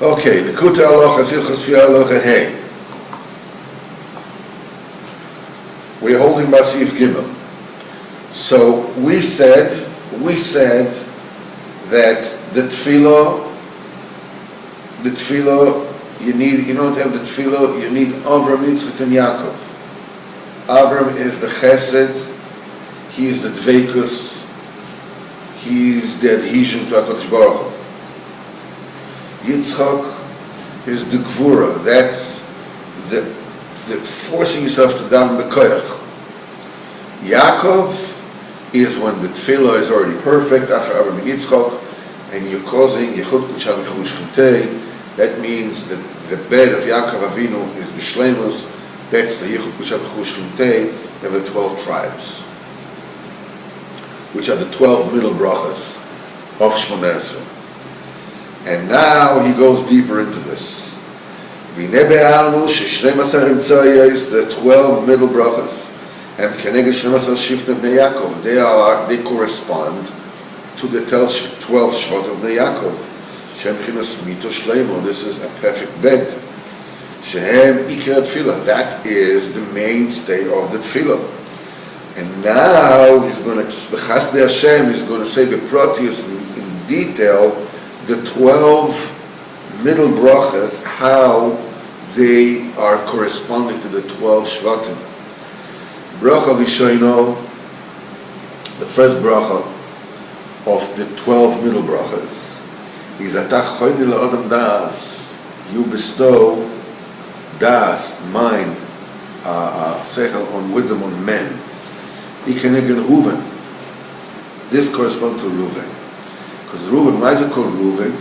Okay, Likutei Halacha, Hilchos Tefila Halacha Hey. We're holding Basif Gimel. So we said that the Tefila, you need, in order to have the Tefila, you need Avram, Yitzchak, and Yaakov. Avram is the Chesed, he is the Dveikus, he is the adhesion to HaKadosh Baruch Hu. Yitzchak is the Gvura, that's the forcing yourself to daven b'koyach. Yaakov is when the Tefillah is already perfect after Avram and Yitzchak, and you're causing Yechud Kudsha Likutei. That means that the bed of Yaakov Avinu is b'shleimus. That's the Yechud Kudsha Likutei. You have the 12 tribes, which are the 12 middle brachas of Shmoneh Esrei. And now he goes deeper into this. The 12 middle brachas, and they correspond to the 12 shvot of Bnei Yaakov. This is a perfect bed. That is the mainstay of the Tefillah. And now he's going to say the Proteus in detail the 12 middle brachas, how they are corresponding to the 12 shvatim. Bracha Rishono, the first bracha of the 12 middle brachas, is Atach Choyni La'odam Das. You bestow das, mind, seichel, on wisdom on men. Ikenegen Reuven. This corresponds to Reuven. Because Reuven, why is it called Reuven?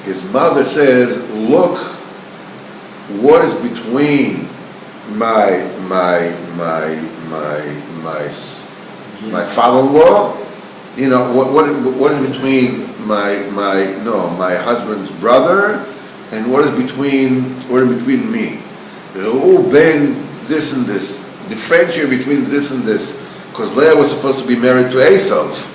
His mother says, look, what is between my father-in-law, you know, what is between my husband's brother, and what is between me? Oh, Ben, this and this. Differentiate between this and this, because Leah was supposed to be married to Esav.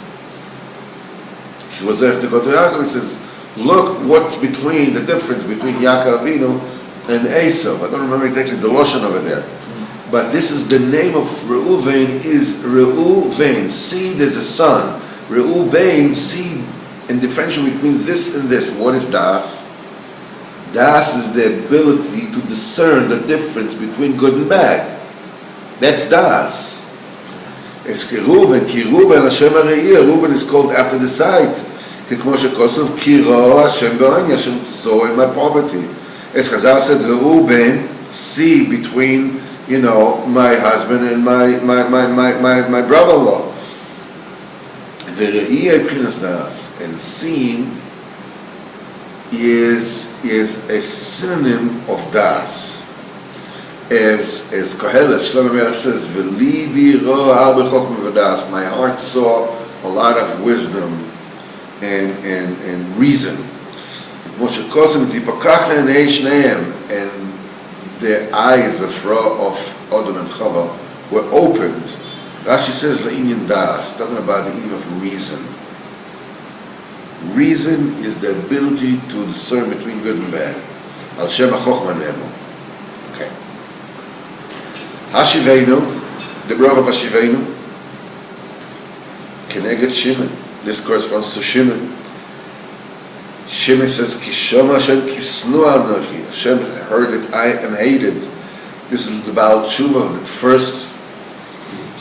She was there to go to Yaakov. He says, look what's between the difference between Yaakov Avinu and Esav. I don't remember exactly the Lashon over there. But this is the name of Reuven is Reuven. Seed is a son. Reuven, seed, and differentiate between this and this. What is Das? Das is the ability to discern the difference between good and bad. That's Das. It's Reuven. Reuven is called after the sight. Hashem saw in my poverty. As Chazal said, Reuben, see between, you know, my husband and my brother-in-law. And seeing is a synonym of Das. As Kohelet Shlomo Melech says, my heart saw a lot of wisdom and reason. And the eyes of Adam and Chava were opened. Rashi says La'inyan Das, talking about the meaning of reason. Reason is the ability to discern between good and bad. Al Shem HaChochma Nemo. Okay. Hashivenu, the brother of Hashivenu, Keneged Shimon. This corresponds to Shimon. Shimon says, Kishoma Hashem Kisnu Anochi. Hashem heard that I am hated. This is the Baal Tshuva. That first,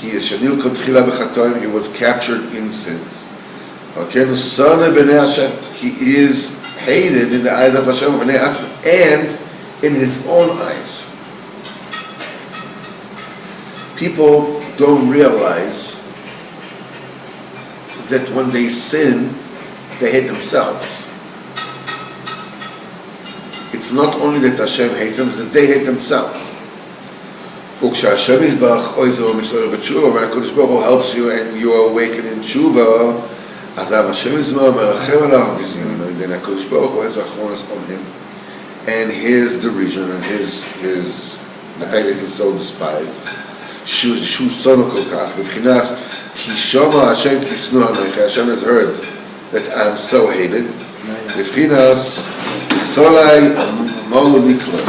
he is Shanil Kotchila B'chatoim. He was captured in sins. Okay, he is hated in the eyes of Hashem and in his own eyes. People don't realize that when they sin, they hate themselves. It's not only that Hashem hates them, it's that they hate themselves. When HaKadosh Baruch Hu helps you and you are awakened in tshuva, then HaKadosh Baruch Hu has achronos on him, and his derision and his the fact that he's so despised. Hashem has heard that I'm so hated. Solai Molo Nikla.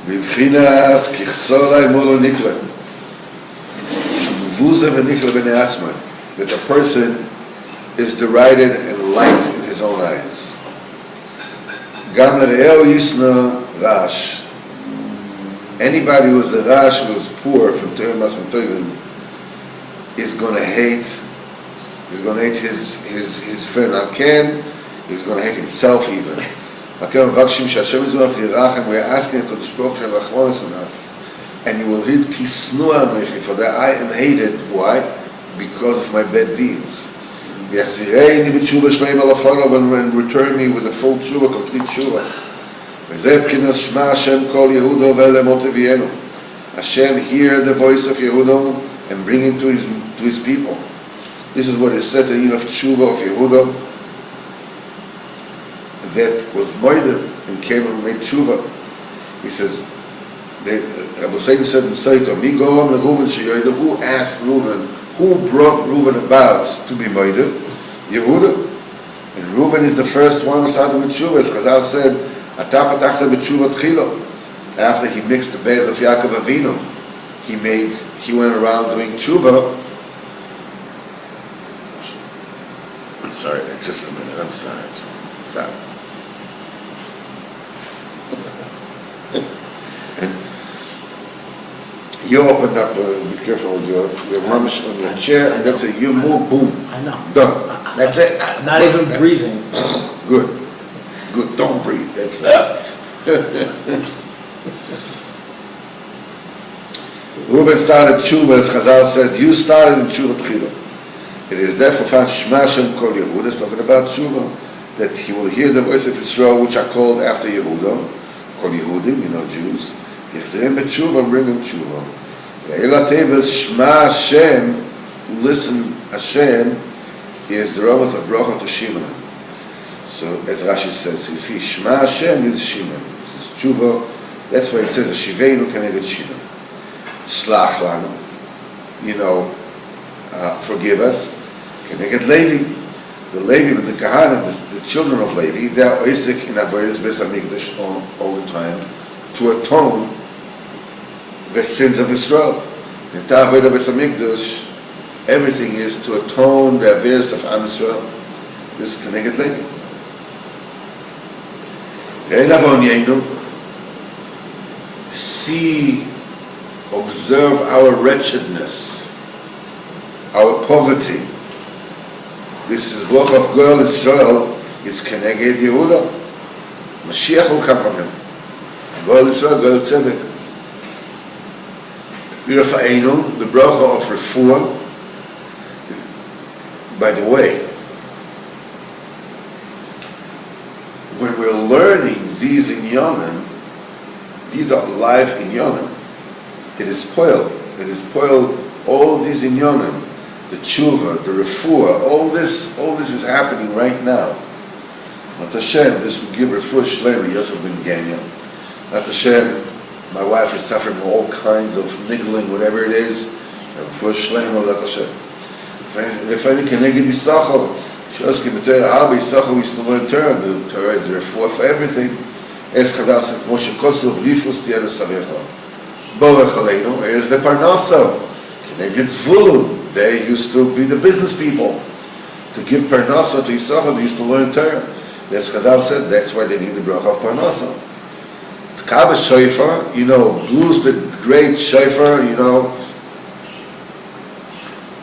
Bibchinas Kichsolai Molo Nikla. Vuza Venikla Beneasman. That a person is derided and light in his own eyes. Gam L'Re'eo Yisna Rash. Anybody who was a Rash, who was poor from Terim Asman Tovim, is going to hate. He's going to hate his friend Alken. He's going to hate himself even. Alken Vavakshim Shashem Yizrach Yirachem. We are asking Kodesh Baruch Hu Rachmanis on us, and you will read Kisnua Mechi, for that I am hated. Why? Because of my bad deeds. And return me with a full tshuva, complete tshuva. Hashem hear the voice of Yehuda and bring him to his people. This is what is said in of tshuva of Yehuda that was moided and came and made tshuva. He says, Rabbi Hussein said in Saito, who asked Reuben, who brought Reuben about to be moided? Yehuda. And Reuben is the first one who started with tshuva. As Chazal said, Ata patachta b'tshuva tchilo. After he mixed the bears of Yaakov Avinu, he went around doing tshuva. I'm sorry, just a minute. I'm sorry. You opened up, be careful with your mamish on your chair, and that's it. You move, boom. I know. Done. That's it. Not even breathing. Good. Don't breathe. That's right. Reuben started tshuva, as Chazal said. You started in tshuva tchila. It is therefore found Shema Hashem Kol Yehuda. It's talking about tshuva, that he will hear the voice of Israel, which are called after Yehuda, Kol Yehudim, Jews. Yechzerem b'tshuva, bring them tshuva. Ve'ela teves Shema Hashem, listen Hashem, is the Ramos of Bracha to Shimon. So as Rashi says, you see, Shema Hashem is Shimon. This is tshuva. That's why it says, Shiveinu keneged Shimon. Slach lanu, forgive us. Keneged Levi. The Levi, the Kahanim, the children of Levi, they are oisik in avodas Beis Hamikdash all the time to atone the sins of Israel. In Ta'avodah Beis Hamikdash, everything is to atone the avodas of Am Israel. This is Keneged Levi. See, observe our wretchedness, our poverty. This is work of Goel Israel, is Keneged Yehuda. Mashiach will come from him. Goel Israel, Goel Tzedek. Birafa'enu, the bracha of refuah. By the way, when we're learning these inyanim, these are live inyanim. It is spoiled all these inyanim, the tshuva, the refuah, all this is happening right now. At Hashem, this will give refuah shlema, Yosef ben Ganya. At Hashem, my wife is suffering from all kinds of niggling, whatever it is, refuah shlema, at Hashem. If I can neged Yisachar, Shoskim b'Torah Arba, Yisachar is to learn Torah. The Torah is the refuah for everything. Es Chazal said, Moshe Kosov, Rifus Tiada Savecha. Borech Aleinu, is the Parnasa. Keneged Zvulun, they used to be the business people. To give Parnasa to Yisachar, they used to learn Torah. Es Chazal said, that's why they need the bracha of Parnasa. Tkab Shofar, blues the great Shofar,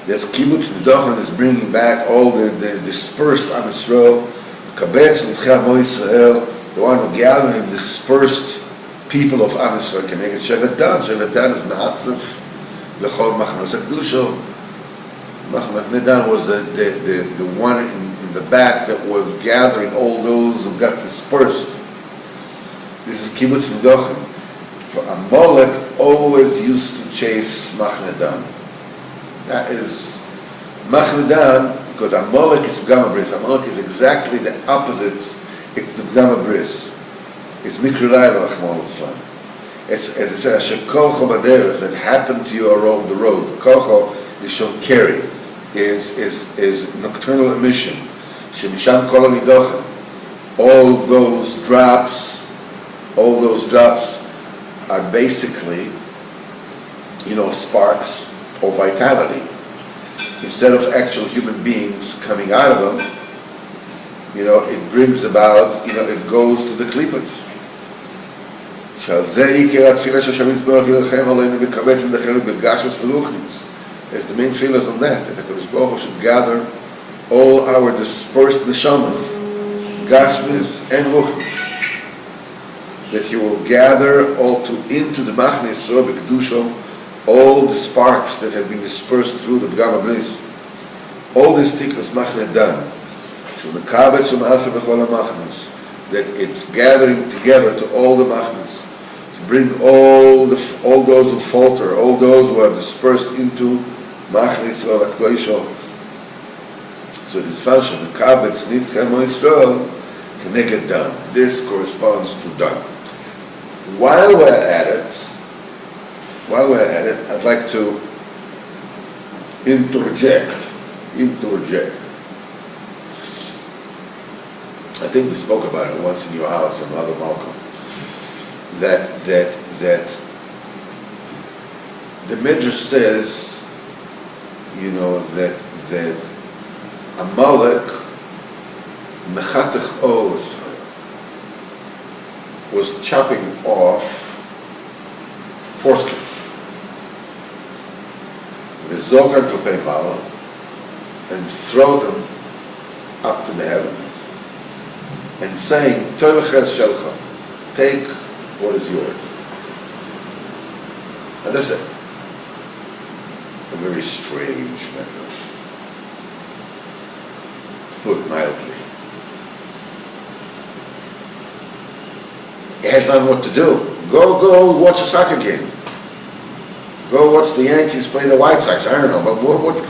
This kibbutz Nidachon is bringing back all the dispersed Am Yisrael, Kabetz Nidchei Amo Yisrael, the one who gathered the dispersed people of Am Yisrael. Keneged Shevet Dan. Shevet Dan is Na'asif L'chol Machnos HaKdusha. Machnos Dan was the one in the back that was gathering all those who got dispersed. This is kibbutz Nidachon. For Amalek always used to chase Machne Dan. That is Machnedan, because Amalek is Pgama Bris. Amalek is exactly the opposite. It's the Pgama Bris. It's Mikrilai Rachmon Litzlan. As I said, Asher Kocho Baderech, that happened to you along the road. Kocho is Shon Keri, is nocturnal emission. Shemisham Kol Nidochem. All those drops are basically, sparks or vitality. Instead of actual human beings coming out of them, it brings about, it goes to the klippos. As the main feelers on that the Kodesh Baruch Hu should gather all our dispersed neshamas, gashmis and ruchnis, that He will gather all into the Machne Yisrael b'kedusha, all the sparks that have been dispersed through the Pgama Bris, all this tikkus Machne Dan, that it's gathering together to all the Machnes, to bring all those who falter, all those who are dispersed into Machne Yisrael HaKdoshah. So this function, the Kabetz Nitchem Yisrael, Keneged Dan. This corresponds to Dan. While we're at it, I'd like to interject. I think we spoke about it once in your house, on Mother Malcolm, that the Midrash says, that Amalek Mechatech Oz was chopping off foreskins. The Zogar Klopei Mala, and throws them up to the heavens, and saying, Toleches Shelcha, take what is yours. And that's it. A very strange message, to put it mildly. It has nothing what to do. Go watch a soccer game. Go watch the Yankees play the White Sox. I don't know, but what's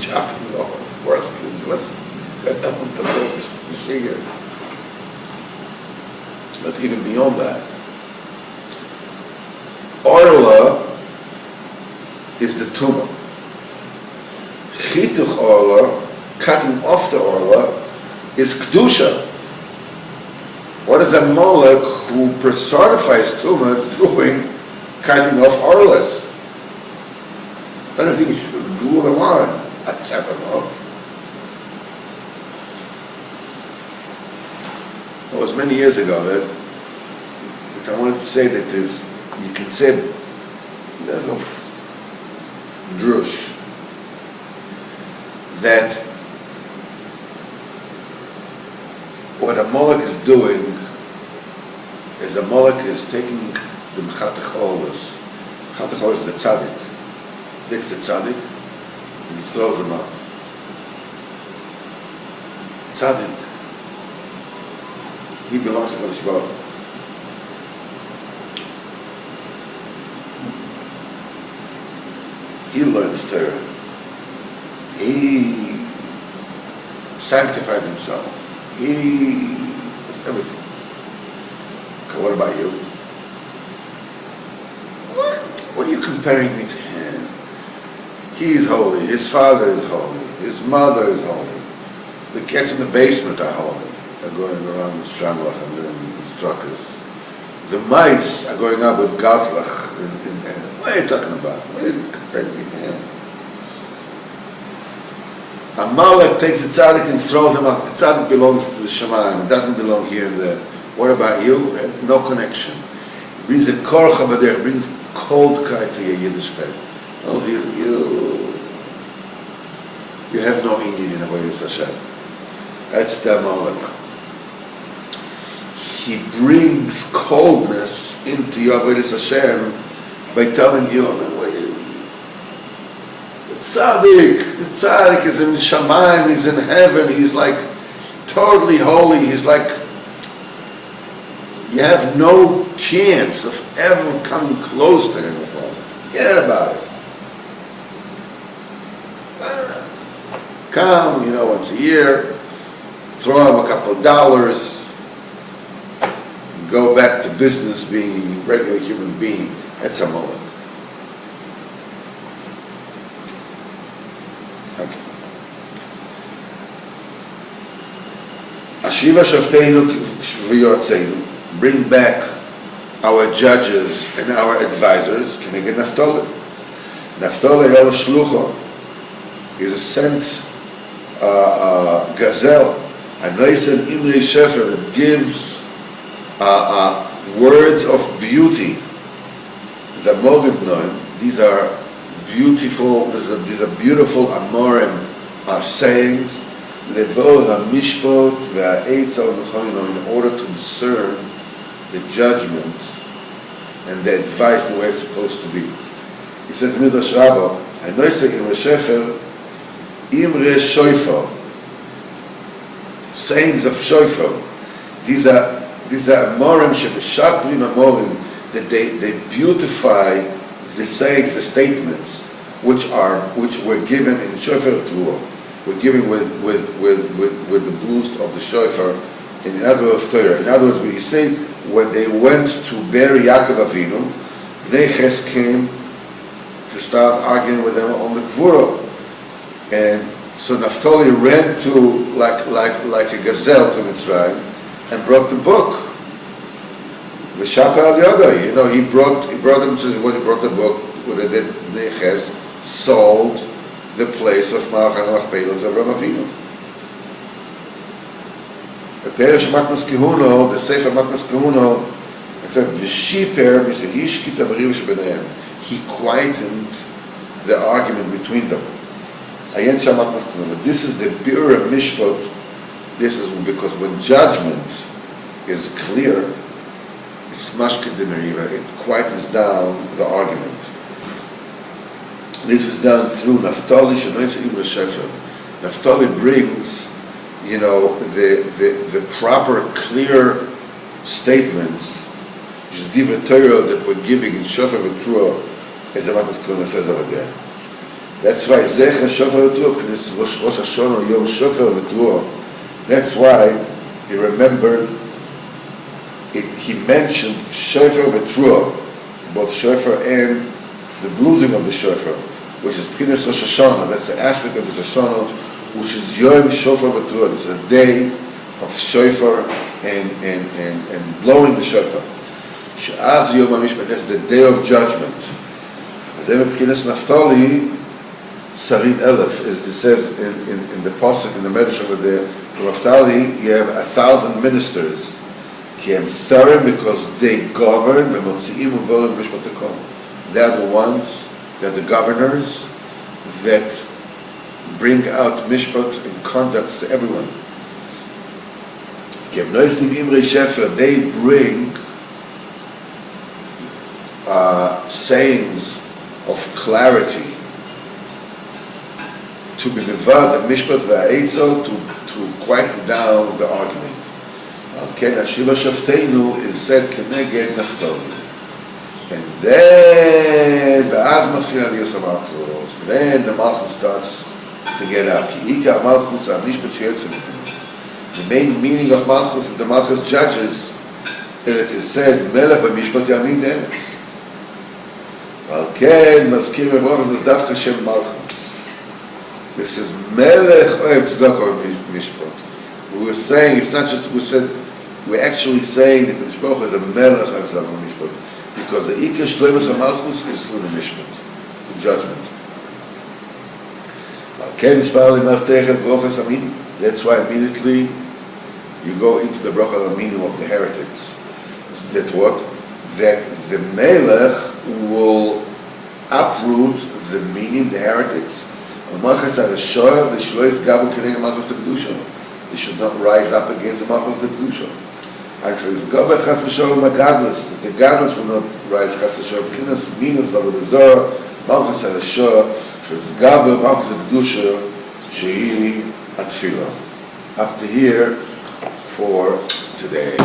chopping off foreskins? Let's get down to the sugar. But even beyond that, Orla is the tumor. Chituch Orla, cutting off the Orla, is Kedusha. What is a Molech who personifies tumor doing, cutting off Orlas? I don't think you should glue them on. I chop them off. It was many years ago that I wanted to say that you can say of drush that what a Molech is doing is a Molech is taking the Mechatech Olas. Mechatech Olas is the tzaddik. Takes the tzaddik and he throws him up. Tzaddik, he belongs to Kodesh Baruch Hu. He learns Torah. He sanctifies himself. He does everything. Okay, what about you? What are you comparing me to him? He is holy. His father is holy. His mother is holy. The kids in the basement are holy. They're going around with Shamlach and the struckers. The mice are going up with Gatlach. What are you talking about? What are you comparing me to him? Amalek takes the tzaddik and throws him up. The tzaddik belongs to the Shemayim. It doesn't belong here and there. What about you? No connection. It brings a korcha b'derech. It brings coldkeit to your Yiddishkeit. Also, you have no Indian in Avodas Hashem. That's the Amalek. He brings coldness into your Avodas Hashem by telling you, the tzaddik is in Shamayim, he's in heaven, he's like totally holy, he's like, you have no chance of ever coming close to him. Forget about it. come, once a year, throw him a couple of dollars, go back to business being a regular human being. That's a moment. Okay. Ashiva Shavteinu V'Yotzenu, bring back our judges and our advisors. Keneged Naftali. Naftali Yol Shlucho is a sent gazelle, a nice and Imre Shefer that gives words of beauty. These are beautiful. These are beautiful amorim sayings. Levor hamishpot ve'etzah v'choino, in order to discern the judgment and the advice the way it's supposed to be. He says, Midrash Rabbah, Anoisek Imre Shefer, Imre Shoifer, sayings of Shoifer. These are amorim shebeshaprim amorim, that they beautify the sayings, the statements, which were given in Shoifer Torah. We're giving with the boost of the Shoifer in other words of Torah. In other words, when you say when they went to bury Yaakov Avinu, Bnei Ches came to start arguing with them on the Gvura, and so Naphtali ran to like a gazelle to Mitzrayim and brought the book. V'shapa al yoda, he brought them to when he brought the book, what they did, Bnei Ches sold the place of Malach Machpelah to Avraham Avinu. The Perish Matnas Kehuno, the Sefer Matnas Kehuno, except V'shiper, he quietened the argument between them. This is the Bira Mishpat. This is because when judgment is clear, it's mashkid de meriva, it quietens down the argument. This is done through Naftali Shenois Imre Shefer. Naftali brings, the proper, clear statements, which is divrei Torah that we're giving in Shofer V'Trua, as the Matnas Kehuno says over there. That's why Zecher Shofer V'Trua, K'nis Rosh Hashanah Yom Shofer V'Trua. That's why he remembered. He mentioned Shofer V'Trua, both Shofer and the bluesing of the Shofer, which is P'kinas Rosh Hashanah. That's the aspect of Rosh Hashanah, which is Yom Shofer V'Trua. It's a day of Shofer and blowing the Shofer. She'az Yom HaMishpat, that's the day of judgment. As ever P'kinas Naftali, Sarim Elef, as it says in the Pasuk, in the Medrash over there, for Naftali, you have 1,000 ministers. Because they govern, they are the ones, they are the governors that bring out mishpat and conduct to everyone. They bring sayings of clarity to be mevad and mishpat ve'etzo, to quieten down the argument. Okay, Ashiva Shavteinu is said Keneged Naftali. And then the Malchus starts to get up. The main meaning of Malchus is the Malchus judges. And it is said, Melech b'mishpat yamin eretz. Okay, Mazkir Mevorach is Davka Shem Malchus. This is Melech oev tzedakah b'mishpat. We were saying, it's not just, we're actually saying that the Mishpach is a Melech of Zavon Mishpat, because the Ikar Shleimus HaMalchus is through the Mishpat, the judgment. That's why immediately you go into the Bracha Aminim of the heretics. That what? That the Melech will uproot the meaning, the heretics. They should not rise up against the Malchus de Kedusha. Actually, it's Gabet Chas V'Sholom HaGadlus, that the Gadlus will not rise Chas V'Sholom. P'chinas Minus V'Avodazor, Malchus HaRashor, Sh'ez Gabet Malchus de Kedusha, Shehi Tefila. Up to here for today.